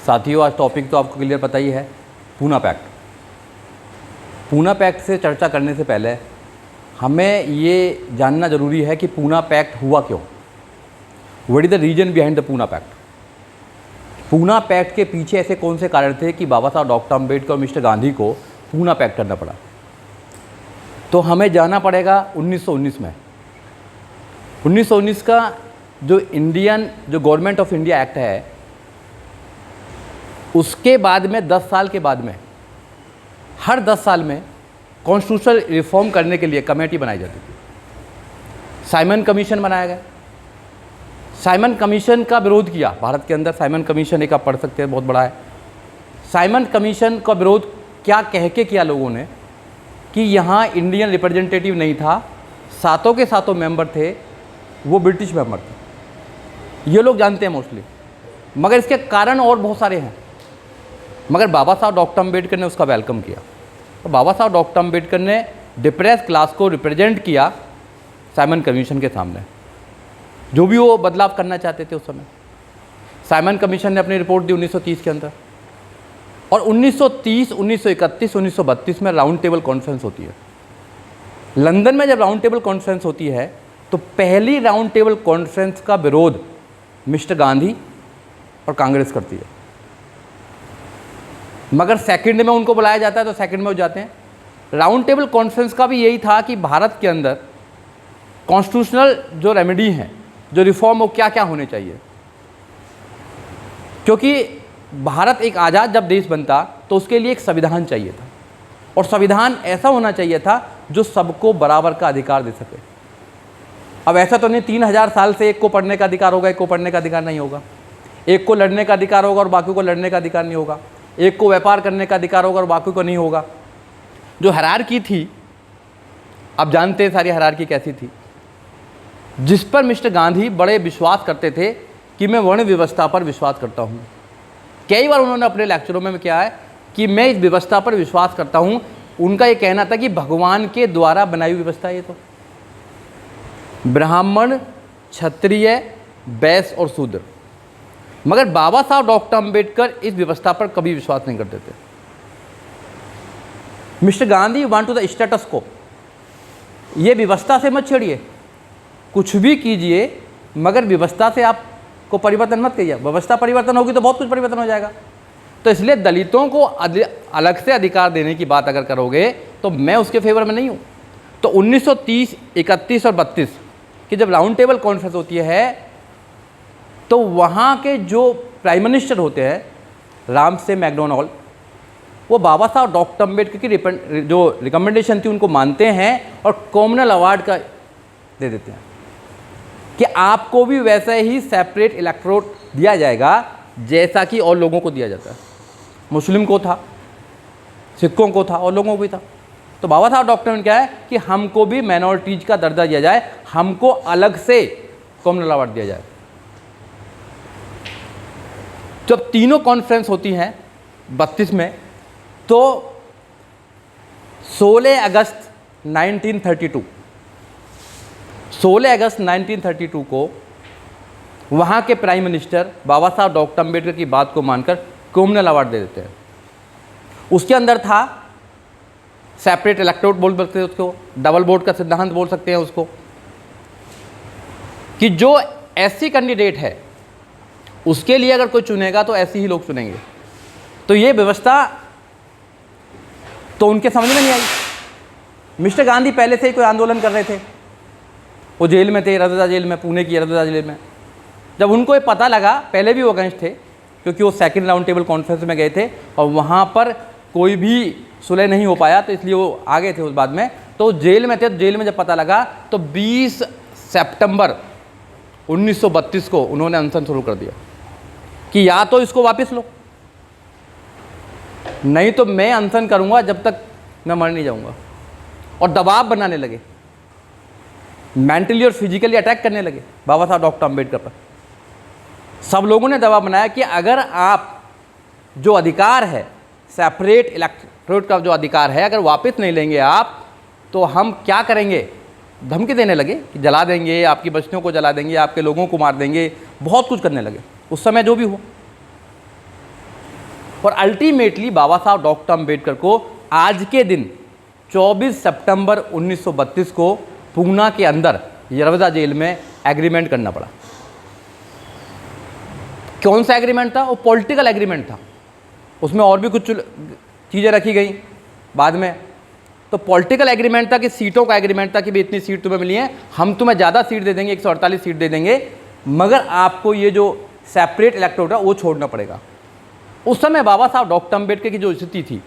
साथियों, आज टॉपिक तो आपको क्लियर पता ही है, पूना पैक्ट। पूना पैक्ट से चर्चा करने से पहले हमें ये जानना ज़रूरी है कि पूना पैक्ट हुआ क्यों। What is the reason behind the Poona pact. Poona pact के पीछे ऐसे कौन से कारण थे कि बाबा साहब डॉक्टर अम्बेडकर और मिस्टर गांधी को पूना पैक्ट करना पड़ा। तो हमें जाना पड़ेगा 1919 में। 1919 का जो गवर्नमेंट ऑफ इंडिया एक्ट है, उसके बाद में 10 साल के बाद में हर 10 साल में कॉन्स्टिट्यूशनल रिफॉर्म करने के लिए कमेटी बनाई जाती थी। साइमन कमीशन बनाया गया। साइमन कमीशन का विरोध किया भारत के अंदर। साइमन कमीशन एक आप पढ़ सकते हैं, बहुत बड़ा है। साइमन कमीशन का विरोध क्या कह के किया लोगों ने कि यहाँ इंडियन रिप्रेजेंटेटिव नहीं था, सातों के सातों मेंबर थे वो ब्रिटिश मेंबर थे। ये लोग जानते हैं मोस्टली, मगर इसके कारण और बहुत सारे हैं। मगर बाबा साहब डॉक्टर अम्बेडकर ने उसका वेलकम किया। तो बाबा साहब डॉक्टर अम्बेडकर ने डिप्रेस क्लास को रिप्रेजेंट किया साइमन कमीशन के सामने, जो भी वो बदलाव करना चाहते थे उस समय। साइमन कमीशन ने अपनी रिपोर्ट दी 1930 के अंदर, और 1930, 1931, 1932 में राउंड टेबल कॉन्फ्रेंस होती है लंदन में। जब राउंड टेबल कॉन्फ्रेंस होती है तो पहली राउंड टेबल कॉन्फ्रेंस का विरोध मिस्टर गांधी और कांग्रेस करती है, मगर सेकंड में उनको बुलाया जाता है तो सेकंड में हो जाते हैं। राउंड टेबल कॉन्फ्रेंस का भी यही था कि भारत के अंदर कॉन्स्टिट्यूशनल जो रेमेडी हैं, जो रिफॉर्म, वो क्या क्या होने चाहिए। क्योंकि भारत एक आज़ाद जब देश बनता तो उसके लिए एक संविधान चाहिए था, और संविधान ऐसा होना चाहिए था जो सबको बराबर का अधिकार दे सके। अब ऐसा तो नहीं 3000 साल से एक को पढ़ने का अधिकार होगा, एक को पढ़ने का अधिकार नहीं होगा। एक को लड़ने का अधिकार होगा और बाकी को लड़ने का अधिकार नहीं होगा। एक को व्यापार करने का अधिकार होगा और बाकी को नहीं होगा। जो हायरार्की थी, आप जानते हैं सारी हायरार्की कैसी थी, जिस पर मिस्टर गांधी बड़े विश्वास करते थे कि मैं वर्ण व्यवस्था पर विश्वास करता हूँ। कई बार उन्होंने अपने लेक्चरों में क्या है कि मैं इस व्यवस्था पर विश्वास करता हूँ। उनका ये कहना था कि भगवान के द्वारा बनाई हुई व्यवस्था है ये तो। ब्राह्मण, क्षत्रिय, वैश्य और शूद्र। मगर बाबा साहब डॉक्टर अम्बेडकर इस व्यवस्था पर कभी विश्वास नहीं करते थे। Mister Gandhi want to the status quo. ये व्यवस्था से मत छेड़िए, कुछ भी कीजिए, मगर व्यवस्था से आपको परिवर्तन मत करिए। व्यवस्था परिवर्तन होगी तो बहुत कुछ परिवर्तन हो जाएगा। तो इसलिए दलितों को अलग से अधिकार देने की बात अगर करोगे तो मैं उसके फेवर में नहीं हूँ। तो 1930, 31 और 32 की जब राउंड टेबल कॉन्फ्रेंस होती है तो वहाँ के जो प्राइम मिनिस्टर होते हैं, राम से मैकडोनाल्ड, वो बाबा साहब डॉक्टर अम्बेडकर की जो रिकमेंडेशन थी उनको मानते हैं और कॉमनल अवार्ड का दे देते हैं कि आपको भी वैसे ही सेपरेट इलेक्टोरेट दिया जाएगा जैसा कि और लोगों को दिया जाता है। मुस्लिम को था, सिखों को था और लोगों को भी था। तो बाबा साहब डॉक्टर ने क्या है कि हमको भी माइनॉरिटीज का दर्जा दिया जाए, हमको अलग से कॉमनल अवार्ड दिया जाए। जब तीनों कॉन्फ्रेंस होती हैं 32 में, तो 16 अगस्त 1932 को वहाँ के प्राइम मिनिस्टर बाबा साहब डॉक्टर अम्बेडकर की बात को मानकर कॉमनल अवार्ड दे देते हैं। उसके अंदर था सेपरेट इलेक्टोरेट बोल सकते हैं उसको, डबल वोट का सिद्धांत बोल सकते हैं उसको, कि जो एससी कैंडिडेट है उसके लिए अगर कोई चुनेगा तो ऐसे ही लोग चुनेंगे। तो ये व्यवस्था तो उनके समझ में नहीं आई। मिस्टर गांधी पहले से ही कोई आंदोलन कर रहे थे, वो जेल में थे, रजदा जेल में, पुणे की रजदा जेल में। जब उनको ये पता लगा, पहले भी वो अगेंस्ट थे क्योंकि वो सेकंड राउंड टेबल कॉन्फ्रेंस में गए थे और वहाँ पर कोई भी सुलह नहीं हो पाया, तो इसलिए वो आ गए थे उस बाद में। तो जेल में थे, तो जेल में जब पता लगा तो 20 सितंबर 1932 को उन्होंने अनशन शुरू कर दिया कि या तो इसको वापस लो, नहीं तो मैं अनशन करूंगा जब तक मैं मर नहीं जाऊंगा। और दबाव बनाने लगे, मेंटली और फिजिकली अटैक करने लगे बाबा साहब डॉक्टर अम्बेडकर पर। सब लोगों ने दबाव बनाया कि अगर आप जो अधिकार है, सेपरेट इलेक्टोरेट का जो अधिकार है, अगर वापस नहीं लेंगे आप तो हम क्या करेंगे। धमकी देने लगे कि जला देंगे, आपकी बस्तियों को जला देंगे, आपके लोगों को मार देंगे, बहुत कुछ करने लगे उस समय जो भी हुआ। और अल्टीमेटली बाबा साहब डॉक्टर अम्बेडकर को आज के दिन 24 सितंबर 1932 को पूना के अंदर यरवदा जेल में एग्रीमेंट करना पड़ा। कौन सा एग्रीमेंट था? वो पॉलिटिकल एग्रीमेंट था। उसमें और भी कुछ चीज़ें रखी गई बाद में। तो पॉलिटिकल एग्रीमेंट था कि सीटों का एग्रीमेंट था कि भाई इतनी सीट तुम्हें मिली है, हम तुम्हें ज़्यादा सीट दे देंगे, 148 सीट दे देंगे, मगर आपको ये जो सेपरेट इलेक्टोरेट है वो छोड़ना पड़ेगा। उस समय बाबा साहब डॉक्टर अम्बेडकर की जो स्थिति थी,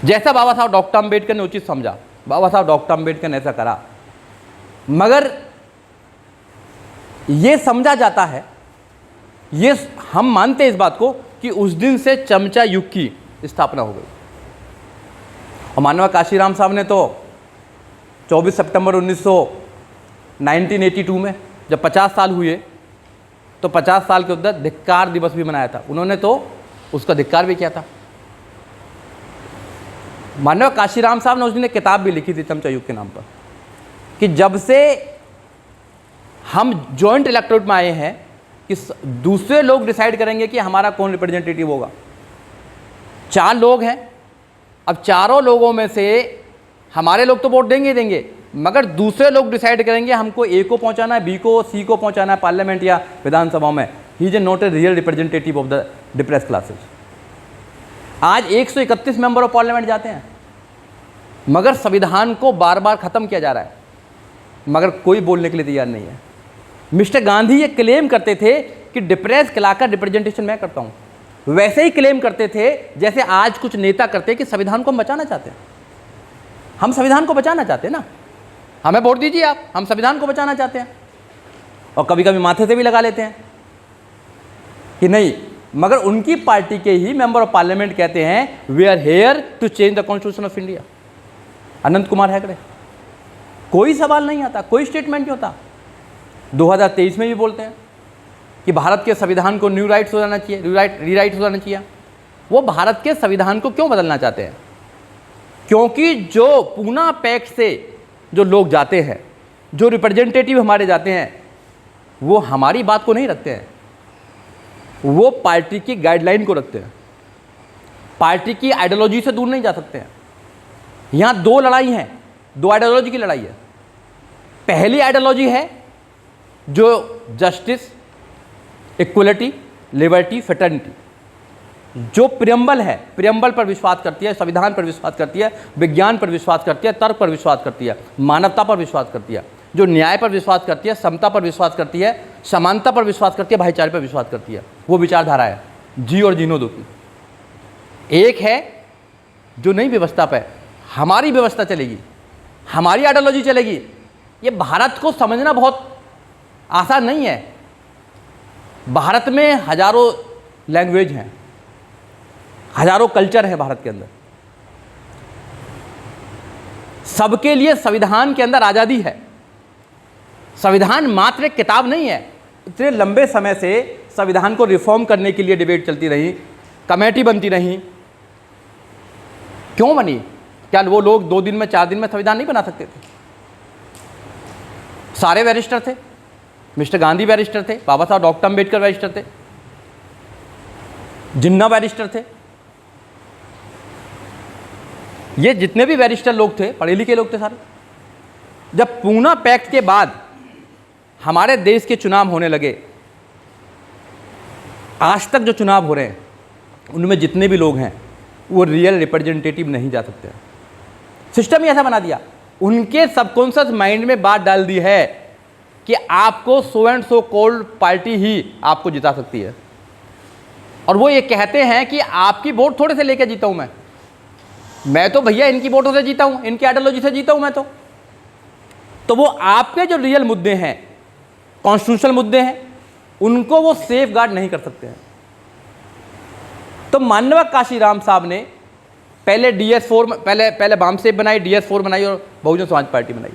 जैसा बाबा साहब डॉक्टर अम्बेडकर ने उचित समझा, बाबा साहब डॉक्टर अम्बेडकर ने ऐसा करा। मगर ये समझा जाता है, ये हम मानते हैं इस बात को कि उस दिन से चमचा युग की स्थापना हो गई। और मानवा काशीराम साहब ने तो 24 सितंबर 1982 में जब 50 साल हुए तो 50 साल के उधर धिक्कार दिवस भी मनाया था। उन्होंने तो उसका धिक्कार भी किया था। मानव काशीराम साहब ने उस दिन एक किताब भी लिखी थी चमचा युग के नाम पर, कि जब से हम जॉइंट इलेक्टोरेट में आए हैं कि दूसरे लोग डिसाइड करेंगे कि हमारा कौन रिप्रेजेंटेटिव होगा। 4 लोग हैं, अब चारों लोगों में से हमारे लोग तो वोट देंगे ही देंगे, मगर दूसरे लोग डिसाइड करेंगे हमको ए को पहुंचाना है, बी को, सी को पहुंचाना है पार्लियामेंट या विधानसभा में। He is not a real representative of the depress classes. आज 131 मेंबर ऑफ पार्लियामेंट जाते हैं, मगर संविधान को बार बार ख़त्म किया जा रहा है, मगर कोई बोलने के लिए तैयार नहीं है। मिस्टर गांधी ये क्लेम करते थे कि डिप्रेस क्लास का रिप्रेजेंटेशन मैं करता हूँ, वैसे ही क्लेम करते थे जैसे आज कुछ नेता करते हैं कि संविधान को हम बचाना चाहते हैं। हम संविधान को बचाना चाहते हैं ना, हमें वोट दीजिए आप, हम संविधान को बचाना चाहते हैं। और कभी कभी माथे से भी लगा लेते हैं कि नहीं, मगर उनकी पार्टी के ही मेंबर ऑफ पार्लियामेंट कहते हैं we are here to change the constitution of India. Anant Kumar Hegde, कोई सवाल नहीं आता, कोई स्टेटमेंट नहीं होता। 2023 में भी बोलते हैं कि भारत के संविधान को न्यू राइट्स हो जाना चाहिए, रीराइट हो जाना चाहिए। वो भारत के संविधान को क्यों बदलना चाहते हैं? क्योंकि जो पूना पैक्ट से जो लोग जाते हैं, जो रिप्रेजेंटेटिव हमारे जाते हैं, वो हमारी बात को नहीं रखते हैं, वो पार्टी की गाइडलाइन को रखते हैं, पार्टी की आइडियोलॉजी से दूर नहीं जा सकते हैं। यहाँ 2 लड़ाई हैं, 2 आइडियोलॉजी की लड़ाई है। पहली आइडियोलॉजी है जो जस्टिस, इक्वलिटी, लिबर्टी, फ्रेटर्निटी, जो प्रियम्बल है, प्रियम्बल पर विश्वास करती है, संविधान पर विश्वास करती है, विज्ञान पर विश्वास करती है, तर्क पर विश्वास करती है, मानवता पर विश्वास करती है, जो न्याय पर विश्वास करती है, समता पर विश्वास करती है, समानता पर विश्वास करती है, भाईचारे पर विश्वास करती है। वो विचारधारा है जी और जीनो दो की। एक है जो नई व्यवस्था पे हमारी व्यवस्था चलेगी, हमारी आइडियोलॉजी चलेगी। ये भारत को समझना बहुत आसान नहीं है। भारत में हजारों लैंग्वेज हैं, हजारों कल्चर हैं भारत के अंदर। सबके लिए संविधान के अंदर आज़ादी है। संविधान मात्र एक किताब नहीं है। इतने लंबे समय से संविधान को रिफॉर्म करने के लिए डिबेट चलती रही, कमेटी बनती रही। क्यों बनी? क्या वो लोग 2 दिन में 4 दिन में संविधान नहीं बना सकते थे? सारे बैरिस्टर थे, मिस्टर गांधी बैरिस्टर थे, बाबा साहब डॉक्टर अम्बेडकर बैरिस्टर थे, जिन्ना बैरिस्टर थे। ये जितने भी बैरिस्टर लोग थे पढ़े लिखे लोग थे सारे। जब पूना पैक्ट के बाद हमारे देश के चुनाव होने लगे, आज तक जो चुनाव हो रहे हैं उनमें जितने भी लोग हैं वो रियल रिप्रेजेंटेटिव नहीं जा सकते। सिस्टम ही ऐसा बना दिया, उनके सबकॉन्शियस माइंड में बात डाल दी है कि आपको so and so called party ही आपको जिता सकती है। और वो ये कहते हैं कि आपकी वोट थोड़े से लेकर जीता हूं मैं तो भैया इनकी वोटों से जीता हूं, इनकी आइडियोलॉजी से जीता हूं मैं तो वो आपके जो रियल मुद्दे हैं, कॉन्स्टिट्यूशनल मुद्दे हैं, उनको वो सेफ गार्ड नहीं कर सकते हैं। तो मानवा काशीराम साहब ने पहले DS4 में पहले बामसेफ बनाई, DS4 बनाई और बहुजन समाज पार्टी बनाई।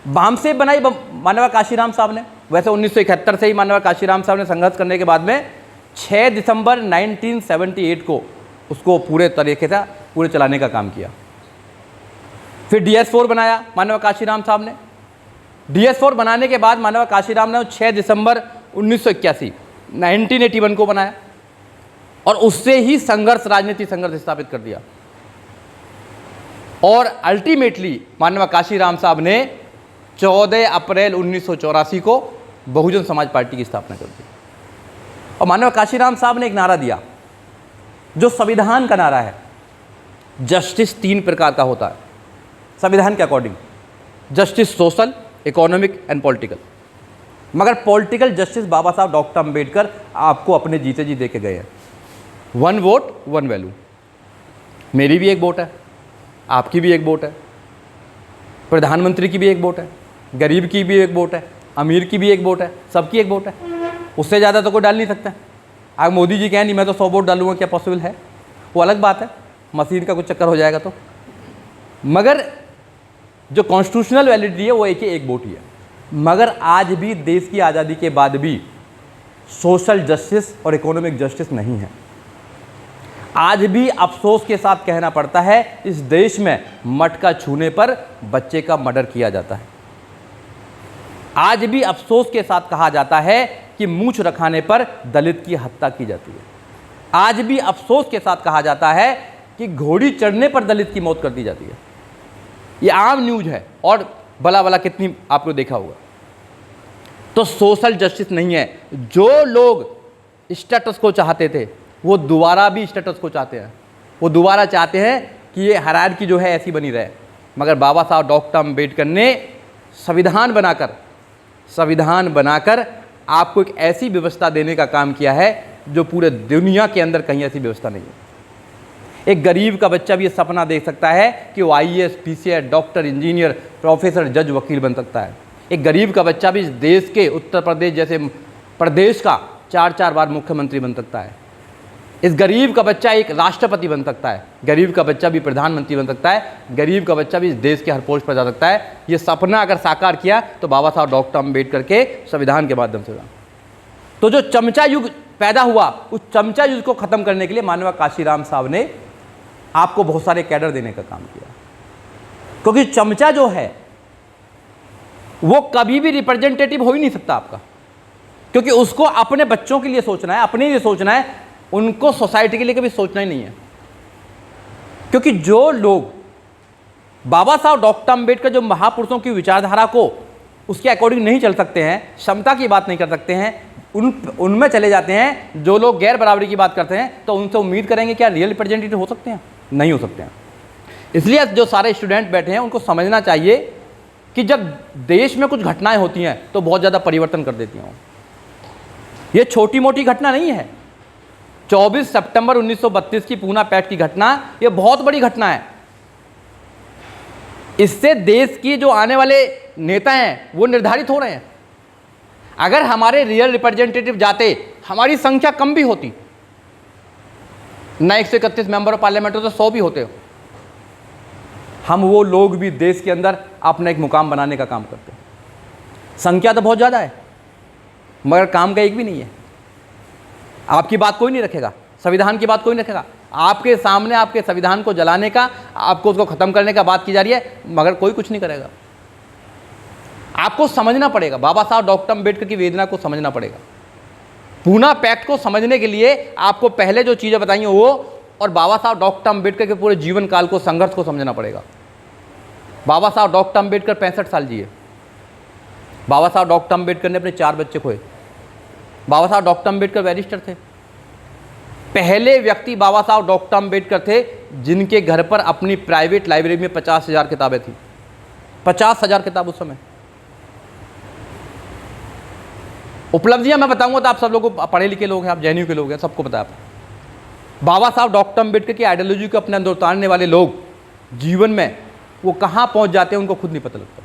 बामसेफ बनाई मानवा काशीराम साहब ने। वैसे 1971 से ही मानवा काशीराम साहब ने संघर्ष करने के बाद में 6 दिसंबर 1978 को उसको पूरे तरीके से पूरे चलाने का काम किया। फिर DS4 बनाया मानवा काशीराम साहब ने। DS4 बनाने के बाद मानवा काशीराम ने 6 दिसंबर 1981 को बनाया। और उससे ही संघर्ष, राजनीतिक संघर्ष स्थापित कर दिया। और अल्टीमेटली माननीय काशीराम साहब ने 14 अप्रैल 1984 को बहुजन समाज पार्टी की स्थापना कर दी। और माननीय काशीराम साहब ने एक नारा दिया जो संविधान का नारा है। जस्टिस 3 प्रकार का होता है संविधान के according, justice social, economic and political. मगर पॉलिटिकल जस्टिस बाबा साहब डॉक्टर अंबेडकर आपको अपने जीते जी दे के गए हैं। 1 वोट 1 वैल्यू। मेरी भी एक वोट है, आपकी भी एक वोट है, प्रधानमंत्री की भी एक वोट है, गरीब की भी एक वोट है, अमीर की भी एक वोट है, सबकी एक वोट है। उससे ज़्यादा तो कोई डाल नहीं सकता। आज मोदी जी कहें नहीं मैं तो 100 वोट डालूंगा, क्या पॉसिबल है? वो अलग बात है, मशीन का कुछ चक्कर हो जाएगा तो। मगर जो कॉन्स्टिट्यूशनल वैलिडिटी है वो एक वोट ही है। मगर आज भी देश की आज़ादी के बाद भी सोशल जस्टिस और इकोनॉमिक जस्टिस नहीं है। आज भी अफसोस के साथ कहना पड़ता है इस देश में मटका छूने पर बच्चे का मर्डर किया जाता है। आज भी अफसोस के साथ कहा जाता है कि मूंछ रखाने पर दलित की हत्या की जाती है। आज भी अफसोस के साथ कहा जाता है कि घोड़ी चढ़ने पर दलित की मौत कर दी जाती है। ये आम न्यूज है और भला भला कितनी आपने देखा होगा। तो सोशल जस्टिस नहीं है। जो लोग स्टेटस को चाहते थे वो दोबारा भी स्टेटस को चाहते हैं। वो दोबारा चाहते हैं कि ये हायरार्की जो है ऐसी बनी रहे। मगर बाबा साहब डॉक्टर अंबेडकर ने संविधान बनाकर आपको एक ऐसी व्यवस्था देने का काम किया है जो पूरे दुनिया के अंदर कहीं ऐसी व्यवस्था नहीं है। एक गरीब का बच्चा भी ये सपना देख सकता है कि वो IAS, PCS, doctor, engineer, professor, जज, वकील बन सकता है। एक गरीब का बच्चा भी इस देश के उत्तर प्रदेश जैसे प्रदेश का 4-4 बार मुख्यमंत्री बन सकता है। इस गरीब का बच्चा एक राष्ट्रपति बन सकता है। गरीब का बच्चा भी प्रधानमंत्री बन सकता है। गरीब का बच्चा भी इस देश के हर पोस्ट पर जा सकता है। ये सपना अगर साकार किया तो बाबा साहब डॉक्टर अंबेडकर के संविधान के माध्यम से हुआ। तो जो चमचा युग पैदा हुआ, उस चमचा युग को खत्म करने के लिए माननीय काशीराम साहब ने आपको बहुत सारे कैडर देने का काम किया। क्योंकि चमचा जो है वो कभी भी रिप्रेजेंटेटिव हो ही नहीं सकता आपका, क्योंकि उसको अपने बच्चों के लिए सोचना है, अपने लिए सोचना है, उनको सोसाइटी के लिए कभी सोचना ही नहीं है। क्योंकि जो लोग बाबा साहब डॉक्टर अंबेडकर जो महापुरुषों की विचारधारा को उसके अकॉर्डिंग नहीं चल सकते हैं, क्षमता की बात नहीं कर सकते हैं, उनमें चले जाते हैं। जो लोग गैर बराबरी की बात करते हैं तो उनसे उम्मीद करेंगे क्या रियल रिप्रेजेंटेटिव हो सकते हैं? नहीं हो सकते हैं। इसलिए जो सारे स्टूडेंट बैठे हैं उनको समझना चाहिए कि जब देश में कुछ घटनाएं होती हैं तो बहुत ज़्यादा परिवर्तन कर देती हैं। ये छोटी मोटी घटना नहीं है। 24 सितंबर 1932 की पूना पैक्ट की घटना ये बहुत बड़ी घटना है। इससे देश की जो आने वाले नेता हैं वो निर्धारित हो रहे हैं। अगर हमारे रियल रिप्रेजेंटेटिव जाते, हमारी संख्या कम भी होती, न 131 मेंबर ऑफ पार्लियामेंट हो तो 100 भी होते हो, हम वो लोग भी देश के अंदर अपना एक मुकाम बनाने का काम करते हैं। संख्या तो बहुत ज़्यादा है मगर काम का एक भी नहीं है। आपकी बात कोई नहीं रखेगा, संविधान की बात कोई नहीं रखेगा। आपके सामने आपके संविधान को जलाने का, आपको उसको ख़त्म करने का बात की जा रही है मगर कोई कुछ नहीं करेगा। आपको समझना पड़ेगा, बाबा साहब डॉक्टर अंबेडकर की वेदना को समझना पड़ेगा। पूना पैक्ट को समझने के लिए आपको पहले जो चीज़ें बताई हैं वो और बाबा साहब डॉक्टर अंबेडकर के पूरे जीवन काल को, संघर्ष को समझना पड़ेगा। बाबा साहब डॉक्टर अंबेडकर 65 साल जिए। बाबा साहब डॉक्टर अंबेडकर ने अपने 4 बच्चे खोए। बाबा साहब डॉक्टर अंबेडकर बैरिस्टर थे। पहले व्यक्ति बाबा साहब डॉक्टर अंबेडकर थे जिनके घर पर अपनी प्राइवेट लाइब्रेरी में 50,000 किताबें थी। 50,000 किताब उस समय। उपलब्धियां मैं बताऊंगा तो आप सब लोगों को, पढ़े लिखे लोग हैं आप, JNU के लोग हैं, सबको पता है। बाबा साहब डॉक्टर अंबेडकर की आइडियोलॉजी को अपने अंदर उतारने वाले लोग जीवन में वो कहाँ पहुँच जाते हैं उनको खुद नहीं पता लगता।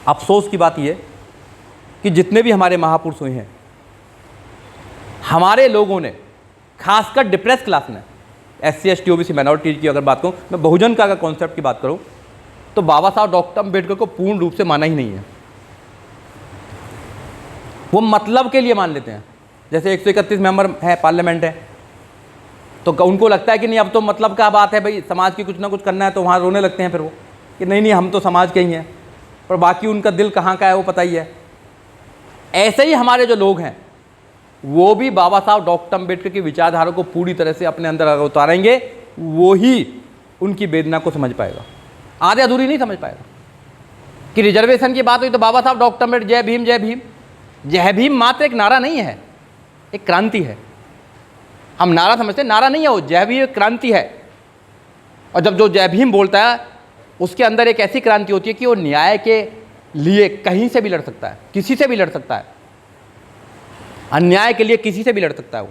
अफसोस की बात यह कि जितने भी हमारे महापुरुष हुए हैं, हमारे लोगों ने, खासकर डिप्रेस क्लास ने, SC ST OBC माइनॉरिटी की अगर बात करूँ, मैं बहुजन का अगर कॉन्सेप्ट की बात करूँ तो बाबा साहब डॉक्टर अंबेडकर को पूर्ण रूप से माना ही नहीं है। वो मतलब के लिए मान लेते हैं। जैसे 131 मेंबर है, पार्लियामेंट है, तो उनको लगता है कि नहीं अब तो मतलब क्या बात है भाई, समाज की कुछ ना कुछ करना है, तो वहाँ रोने लगते हैं फिर वो कि नहीं हम तो समाज के ही हैं, पर बाकी उनका दिल कहाँ का है वो पता ही है। ऐसे ही हमारे जो लोग हैं वो भी बाबा साहब डॉक्टर अम्बेडकर की विचारधारा को पूरी तरह से अपने अंदर अगर उतारेंगे, वो ही उनकी वेदना को समझ पाएगा, आधे अधूरी नहीं समझ पाएगा। कि रिजर्वेशन की बात हुई तो बाबा साहब डॉक्टर अम्बेडकर जय भीम जय भीम। जय भीम मात्र एक नारा नहीं है, एक क्रांति है। हम नारा समझते हैं, नारा नहीं है वो, जय भीम एक क्रांति है। और जब जो जय भीम बोलता है उसके अंदर एक ऐसी क्रांति होती है कि वो न्याय के लिए कहीं से भी लड़ सकता है, किसी से भी लड़ सकता है, अन्याय के लिए किसी से भी लड़ सकता है वो।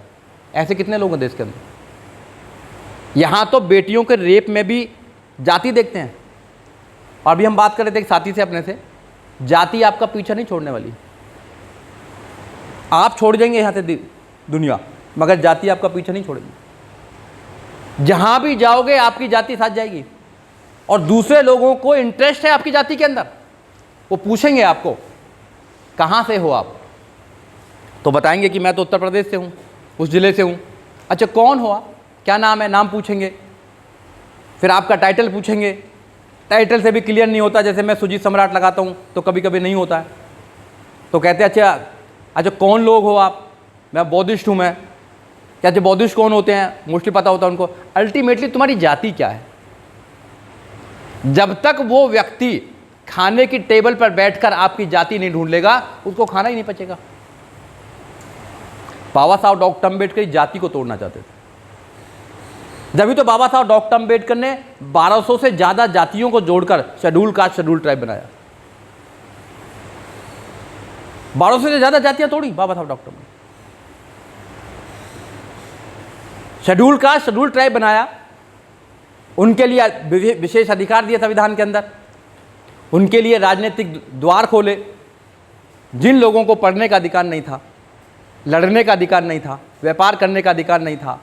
ऐसे कितने लोग हैं देश के अंदर। यहाँ तो बेटियों के रेप में भी जाति देखते हैं। और अभी हम बात कर रहे थे एक साथी से अपने से, जाति आपका पीछा नहीं छोड़ने वाली। आप छोड़ देंगे यहाँ से दुनिया, मगर जाति आपका पीछा नहीं छोड़ेगी। जहाँ भी जाओगे आपकी जाति साथ जाएगी। और दूसरे लोगों को इंटरेस्ट है आपकी जाति के अंदर, वो पूछेंगे आपको कहाँ से हो आप, तो बताएंगे कि मैं तो उत्तर प्रदेश से हूँ, उस ज़िले से हूँ। अच्छा कौन हो आप, क्या नाम है, नाम पूछेंगे। फिर आपका टाइटल पूछेंगे, टाइटल से भी क्लियर नहीं होता। जैसे मैं सुजीत सम्राट लगाता हूँ तो कभी कभी नहीं होता है, तो कहते हैं अच्छा कौन लोग हो आप, मैं बौद्धिस्ट हूँ। मैं क्या, जो बौद्धिस्ट कौन होते हैं मोस्टली पता होता है उनको। अल्टीमेटली तुम्हारी जाति क्या है। जब तक वो व्यक्ति खाने की टेबल पर बैठकर आपकी जाति नहीं ढूंढ लेगा, उसको खाना ही नहीं पचेगा। बाबा साहब डॉक्टर अम्बेडकर जाति को तोड़ना चाहते थे। जब तो बाबा साहब डॉक्टर अम्बेडकर ने 1200 से ज़्यादा जातियों को जोड़कर शेड्यूल कास्ट शेड्यूल ट्राइब बनाया। 1200 से ज़्यादा जातियां तोड़ी बाबा साहब डॉक्टर ने। शेड्यूल कास्ट शेड्यूल ट्राइब बनाया, उनके लिए विशेष अधिकार दिए संविधान के अंदर, उनके लिए राजनीतिक द्वार खोले। जिन लोगों को पढ़ने का अधिकार नहीं था, लड़ने का अधिकार नहीं था, व्यापार करने का अधिकार नहीं था,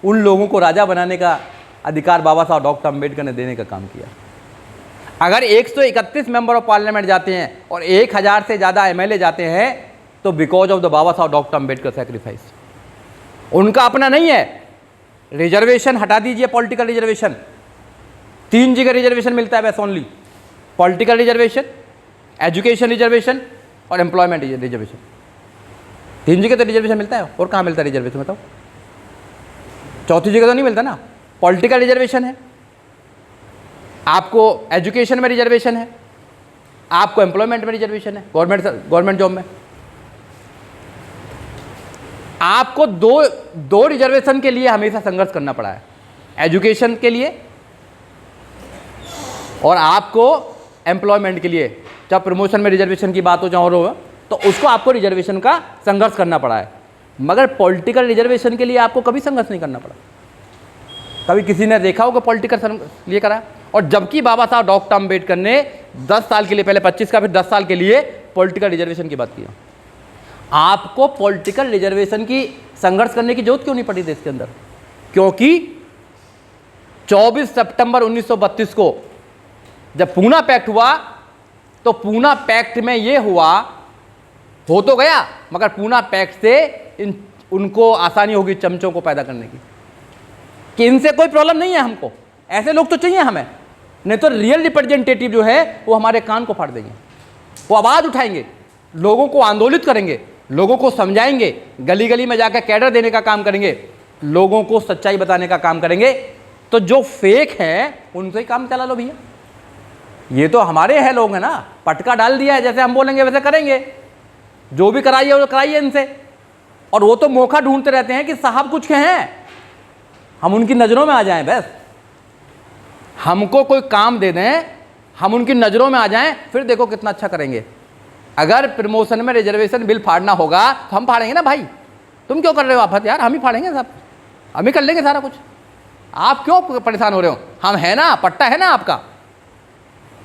उन लोगों को राजा बनाने का अधिकार बाबा साहब डॉक्टर अम्बेडकर ने देने का काम किया। अगर 131 मेंबर ऑफ पार्लियामेंट जाते हैं और 1000 से ज़्यादा एमएलए जाते हैं, तो बिकॉज ऑफ द बाबा साहब डॉक्टर अम्बेडकर सैक्रिफाइस। उनका अपना नहीं है। रिजर्वेशन हटा दीजिए, पॉलिटिकल रिजर्वेशन 3 जगह रिजर्वेशन मिलता है बस only, political reservation, education reservation और एम्प्लॉयमेंट रिजर्वेशन। 3 जगह तो रिजर्वेशन मिलता है, और कहाँ मिलता है रिजर्वेशन बताओ। चौथी जगह तो नहीं मिलता ना। पॉलिटिकल रिजर्वेशन है, आपको एजुकेशन में रिजर्वेशन है, आपको एम्प्लॉयमेंट में रिजर्वेशन है, गवर्नमेंट जॉब में। आपको दो रिजर्वेशन के लिए हमेशा संघर्ष करना पड़ा है, एजुकेशन के लिए और आपको एम्प्लॉयमेंट के लिए। जब प्रमोशन में रिजर्वेशन की बात हो जहाँ हो तो उसको आपको रिजर्वेशन का संघर्ष करना पड़ा है, मगर पॉलिटिकल रिजर्वेशन के लिए आपको कभी संघर्ष नहीं करना पड़ा। कभी किसी ने देखा होगा पॉलिटिकल लिए करा। और जबकि बाबा साहब डॉक्टर अम्बेडकर ने 10 साल के लिए, पहले 25 का फिर 10 साल के लिए पॉलिटिकल रिजर्वेशन की बात किया। आपको पॉलिटिकल रिजर्वेशन की संघर्ष करने की जरूरत क्यों नहीं पड़ी देश के अंदर? क्योंकि 24 सितंबर 1932 को जब पूना पैक्ट हुआ, तो पूना पैक्ट में ये हुआ, हो तो गया, मगर पूना पैक्ट से उनको आसानी होगी चमचों को पैदा करने की, कि इनसे कोई प्रॉब्लम नहीं है हमको, ऐसे लोग तो चाहिए हमें, नहीं तो रियल रिप्रेजेंटेटिव जो है वो हमारे कान को फाड़ देंगे, वो आवाज़ उठाएंगे, लोगों को आंदोलित करेंगे, लोगों को समझाएंगे, गली गली में जाकर कैडर देने का काम करेंगे, लोगों को सच्चाई बताने का काम करेंगे। तो जो फेक हैं उनसे ही काम चला लो भैया, ये तो हमारे हैं लोग हैं ना, पटका डाल दिया है, जैसे हम बोलेंगे वैसे करेंगे, जो भी कराइए वो कराइए इनसे। और वो तो मौका ढूंढते रहते हैं कि साहब कुछ कहें, हम उनकी नज़रों में आ जाएं, बस हमको कोई काम दे दें, हम उनकी नज़रों में आ जाएं, फिर देखो कितना अच्छा करेंगे। अगर प्रमोशन में रिजर्वेशन बिल फाड़ना होगा तो हम फाड़ेंगे ना भाई, तुम क्यों कर रहे हो आफत यार, हम ही फाड़ेंगे सब, हम ही कर लेंगे सारा कुछ, आप क्यों परेशान हो रहे हो, हम है ना, पट्टा है ना आपका।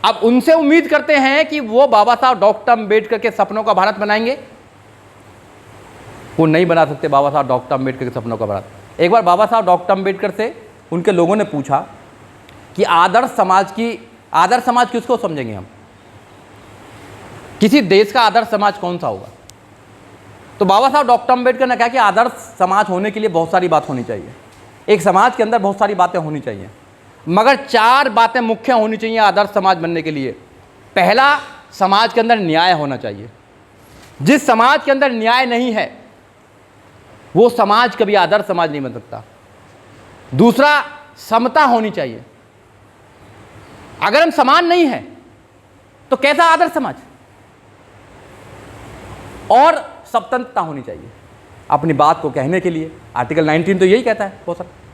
अब उनसे उम्मीद करते हैं कि वो बाबा साहब डॉक्टर अम्बेडकर के सपनों का भारत बनाएंगे, वो नहीं बना सकते बाबा साहब डॉक्टर अम्बेडकर के सपनों का भारत। एक बार बाबा साहब डॉक्टर अम्बेडकर से उनके लोगों ने पूछा कि आदर्श समाज किसको समझेंगे हम, किसी देश का आदर्श समाज कौन सा होगा। तो बाबा साहब डॉक्टर अम्बेडकर ने कहा कि आदर्श समाज होने के लिए बहुत सारी बात होनी चाहिए, एक समाज के अंदर बहुत सारी बातें होनी चाहिए, मगर 4 बातें मुख्य होनी चाहिए आदर्श समाज बनने के लिए। पहला, समाज के अंदर न्याय होना चाहिए। जिस समाज के अंदर न्याय नहीं है वो समाज कभी आदर्श समाज नहीं बन सकता। दूसरा, समता होनी चाहिए। अगर हम समान नहीं हैं तो कैसा आदर्श समाज? और स्वतंत्रता होनी चाहिए अपनी बात को कहने के लिए। आर्टिकल 19 तो यही कहता है। हो सकता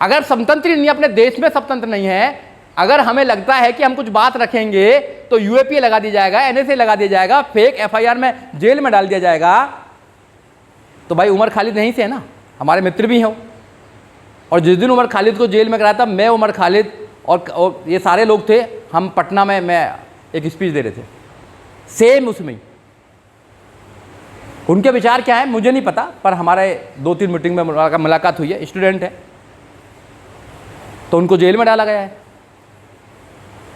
अगर स्वतंत्र नहीं, अपने देश में स्वतंत्र नहीं है, अगर हमें लगता है कि हम कुछ बात रखेंगे तो यूएपीए लगा दिया जाएगा, एनएसए लगा दिया जाएगा, फेक एफआईआर में जेल में डाल दिया जाएगा, तो भाई उमर खालिद यहीं से है ना, हमारे मित्र भी हैं। और जिस दिन उमर खालिद को जेल में कराया था, मैं, उमर खालिद और ये सारे लोग थे, हम पटना में मैं एक स्पीच दे रहे थे, सेम उसमें। उनके विचार क्या है मुझे नहीं पता, पर हमारे 2-3 मीटिंग में मुलाकात हुई है। स्टूडेंट है तो उनको जेल में डाला गया है।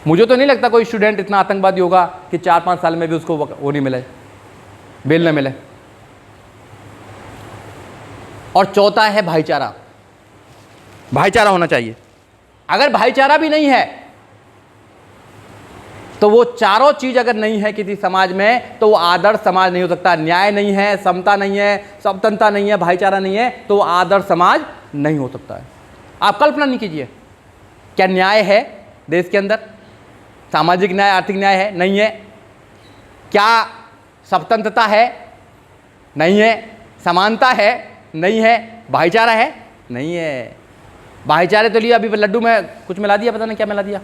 मुझे तो नहीं लगता कोई स्टूडेंट इतना आतंकवादी होगा कि 4-5 साल में भी उसको वो नहीं मिले, बेल न मिले। और चौथा है भाईचारा। भाईचारा होना चाहिए। अगर भाईचारा भी नहीं है तो वो चारों चीज अगर नहीं है किसी समाज में तो वो आदर्श समाज नहीं हो सकता। न्याय नहीं है, समता नहीं है, स्वतंत्रता नहीं है, भाईचारा नहीं है, तो वो आदर्श समाज नहीं हो सकता है। आप कल्पना नहीं कीजिए, क्या न्याय है देश के अंदर? सामाजिक न्याय, आर्थिक न्याय है? नहीं है। क्या स्वतंत्रता है? नहीं है। समानता है? नहीं है। भाईचारा है? नहीं है। भाईचारे तो लिए अभी लड्डू में कुछ मिला दिया, पता नहीं क्या मिला दिया,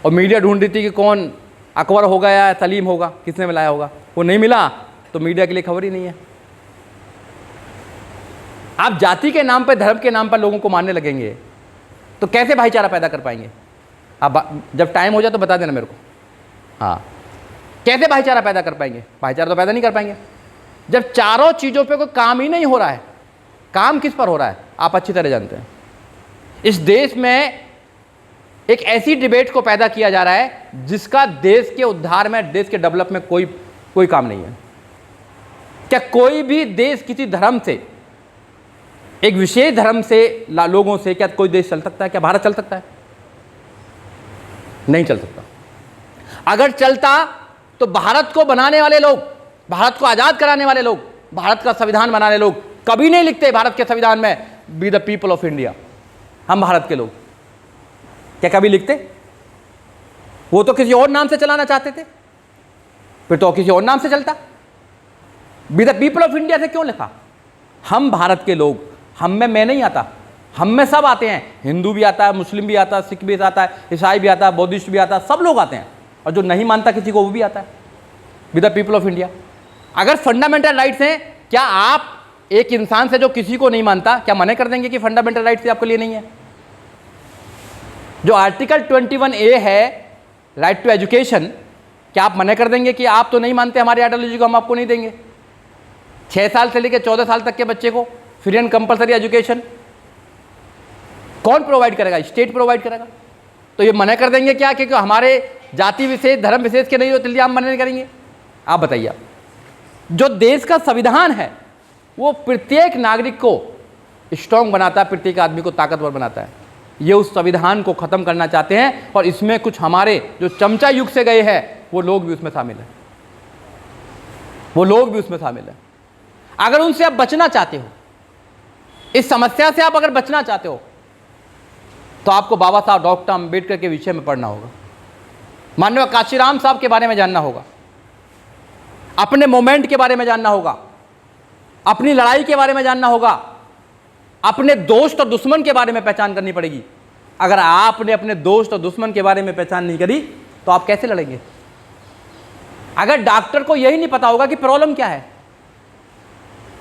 और मीडिया ढूंढ रही थी कि कौन अकबर होगा या सलीम होगा, किसने मिलाया होगा। वो नहीं मिला तो मीडिया के लिए खबर ही नहीं है। आप जाति के नाम पर, धर्म के नाम पर लोगों को मारने लगेंगे तो कैसे भाईचारा पैदा कर पाएंगे? आप जब टाइम हो जाए तो बता देना मेरे को। हाँ, कैसे भाईचारा पैदा कर पाएंगे? भाईचारा तो पैदा नहीं कर पाएंगे जब चारों चीज़ों पे कोई काम ही नहीं हो रहा है। काम किस पर हो रहा है आप अच्छी तरह जानते हैं। इस देश में एक ऐसी डिबेट को पैदा किया जा रहा है जिसका देश के उद्धार में, देश के डेवलप में कोई काम नहीं है। क्या कोई भी देश किसी धर्म से, एक विशेष धर्म से लोगों से, क्या कोई देश चल सकता है? क्या भारत चल सकता है? नहीं चल सकता। अगर चलता तो भारत को बनाने वाले लोग, भारत को आजाद कराने वाले लोग, भारत का संविधान बनाने लोग कभी नहीं लिखते भारत के संविधान में be the people of India, हम भारत के लोग। क्या कभी लिखते? वो तो किसी और नाम से चलाना चाहते थे, फिर तो किसी और नाम से चलता। Be the people of India से क्यों लिखा? हम भारत के लोग, हम में मैं नहीं आता, हम में सब आते हैं। हिंदू भी आता है, मुस्लिम भी आता है, सिख भी आता है, ईसाई भी आता है, बौद्धिस्ट भी आता है, सब लोग आते हैं। और जो नहीं मानता किसी को वो भी आता है। Be the people of India. अगर फंडामेंटल राइट्स हैं, क्या आप एक इंसान से जो किसी को नहीं मानता, क्या मना कर देंगे कि फंडामेंटल राइट्स आपके लिए नहीं है? जो आर्टिकल 21A है, राइट टू एजुकेशन, क्या आप मना कर देंगे कि आप तो नहीं मानते हमारी आइडियोलॉजी को, हम आपको नहीं देंगे? 6 साल से लेकर 14 साल तक के बच्चे को फ्री एंड कंपलसरी एजुकेशन कौन प्रोवाइड करेगा? स्टेट प्रोवाइड करेगा। तो ये मना कर देंगे क्या कि हमारे जाति विशेष, धर्म विशेष के नहीं होते, इसलिए हम मना नहीं करेंगे? आप बताइए। आप जो देश का संविधान है वो प्रत्येक नागरिक को स्ट्रांग बनाता है, प्रत्येक आदमी को ताकतवर बनाता है। ये उस संविधान को ख़त्म करना चाहते हैं और इसमें कुछ हमारे जो चमचा युग से गए हैं वो लोग भी उसमें शामिल हैं, वो लोग भी उसमें शामिल हैं। अगर उनसे आप बचना चाहते हो, इस समस्या से आप अगर बचना चाहते हो, तो आपको बाबा साहब डॉक्टर अम्बेडकर के विषय में पढ़ना होगा, माननीय काशीराम साहब के बारे में जानना होगा, अपने मोमेंट के बारे में जानना होगा, अपनी लड़ाई के बारे में जानना होगा, अपने दोस्त और दुश्मन के बारे में पहचान करनी पड़ेगी। अगर आपने अपने दोस्त और दुश्मन के बारे में पहचान नहीं करी तो आप कैसे लड़ेंगे? अगर डॉक्टर को यही नहीं पता होगा कि प्रॉब्लम क्या है,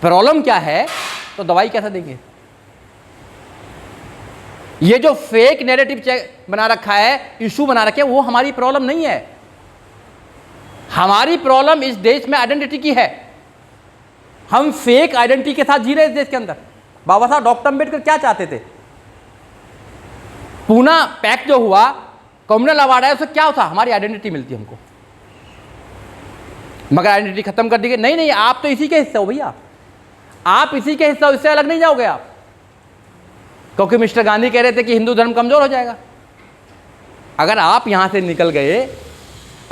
प्रॉब्लम क्या है, तो दवाई कैसे देंगे? ये जो फेक नैरेटिव बना रखा है, इशू बना रखे, वो हमारी प्रॉब्लम नहीं है। हमारी प्रॉब्लम इस देश में आइडेंटिटी की है। हम फेक आइडेंटिटी के साथ जी रहे इस देश के अंदर। बाबा साहब डॉक्टर अम्बेडकर क्या चाहते थे? पूना पैक्ट जो हुआ, कम्युनल अवार्ड है, उससे क्या होता? हमारी आइडेंटिटी मिलती हमको, मगर आइडेंटिटी खत्म कर दी गई। नहीं नहीं, आप तो इसी के हिस्से हो भैया, आप इसी के हिस्से हो, इससे अलग नहीं जाओगे आप। क्योंकि मिस्टर गांधी कह रहे थे कि हिंदू धर्म कमजोर हो जाएगा। अगर आप यहां से निकल गए,